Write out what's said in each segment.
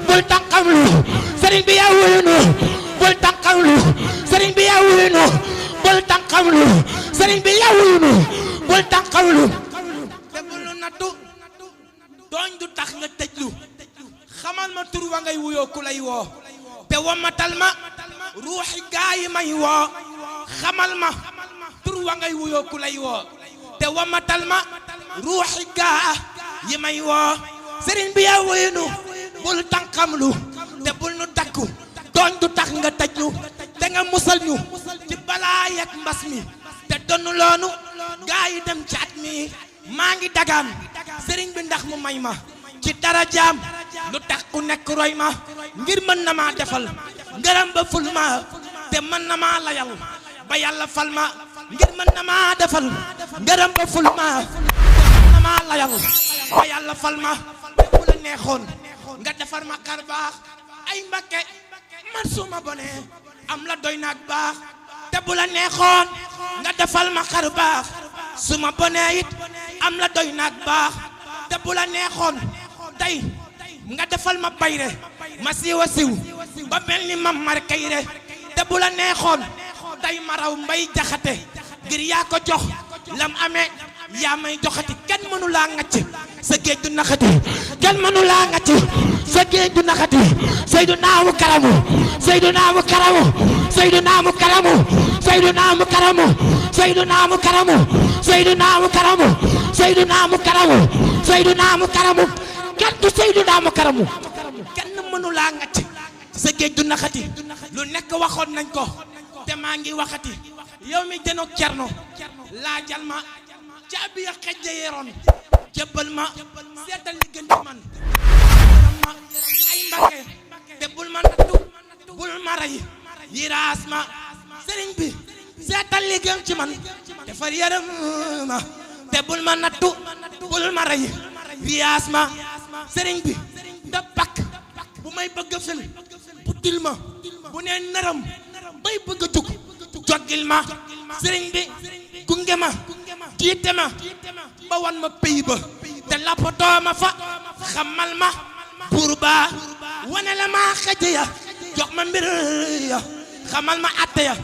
bul tànqamlu sëriñ bi yaa wuyunu bul tànqamlu sëriñ bi yaa wuyunu bul tànqamlu sëriñ bi yaa wuyunu bul tànqamlu te bul nu nattu dooñ du tax nga tëjlu xamal ma tur wa ngay wuyoo ku lay woo te wamatal ma ruuxi gaa yi may woo xamal ma tur wa ngay wuyoo ku lay woo te wamatal ma ruuxi gaa yi may woo sëriñ bi yaa wuyunu bul tànqamlu te bul nu takku dooñ du tax nga tëjlu te nga musal ñu ci balaa yak mbas mi te donnu loonu gaa yi dem ci at mi maa ngi dagaan sëriñ bi ndax mu may ma ci dara jaam lu tax ku nekk roy ma ngir mën na maa defal ngërëm ba ful ma te mën na maa layal ba yàlla fal ma ngir mën na maa defal ngërëm ba ful ma te mën na maa layal ba yàlla fal ma te bu la neexoon nga defar ma kar baax ay Mbakke man suma bonee am la doy naag baax te bu la neexoon nga defal ma kar baax suma bonee it am la doy naag baax te bu la neexoon tey nga defal ma bayre ma siiwa siiw ba mel ni mam mar kayre te bu la neexoon tey ma raw mbay jaxate ngir yaa ko jox lam amee yaa may joxati kenn mënu laa ngacc sa géej du naxati kenn mënu laa ngacc sa géej du naxati Seydunaa mu karamu Seydunaa mu karamu Seydunaa mu karamu Seydunaa mu karamu Seydunaa mu karamu Seydunaa mu karamu Seydunaa mu karamu Seydunaa mu karamu kenn du Seydunaa mu karamu kenn mënu laa ngacc sa géej du naxati lu nekk waxoon nañ ko te maa ngi waxati yow mi jënoog cerno laajal ma caabi ya xejje yeroon jébbal ma seetal li gën ci man ma ay Mbakke te bul ma nattu bul ma rey yiraas ma sëriñ bi seetal li gën ci man defar yaram ma te bul ma nattu bul ma rey yiraas ma sëriñ bi da bakk bu may bëgg a fel buddil ma bu nee nëram bay bëgg a jug joggil ma sëriñ bi gunge ma jiite ma ba wan ma pays ba te lappatoo ma fa xamal ma buur ba wane la ma xëj ya jox ma mbir ya xamal ma atte ya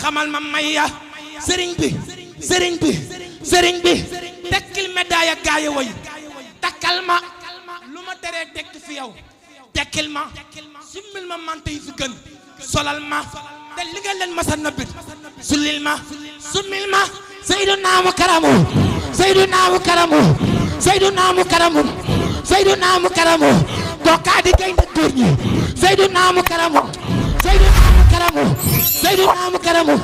xamal ma may ya sëriñ bi sëriñ bi sëriñ bi tekkil médaille gaa yi way takkal ma lu ma teree tekk fi yow tekkil ma simmil ma mante yi fi gën solal ma te li nga leen masa nabit sulil ma summil ma Seydunaa mu karamu Seydunaa mu karamu Seydunaa mu karamu Seydunaa mu karamu kookaa di gaynde góor ñi Seydunaa mu karamu Seydunaa mu karamu Seydunaa mu karamu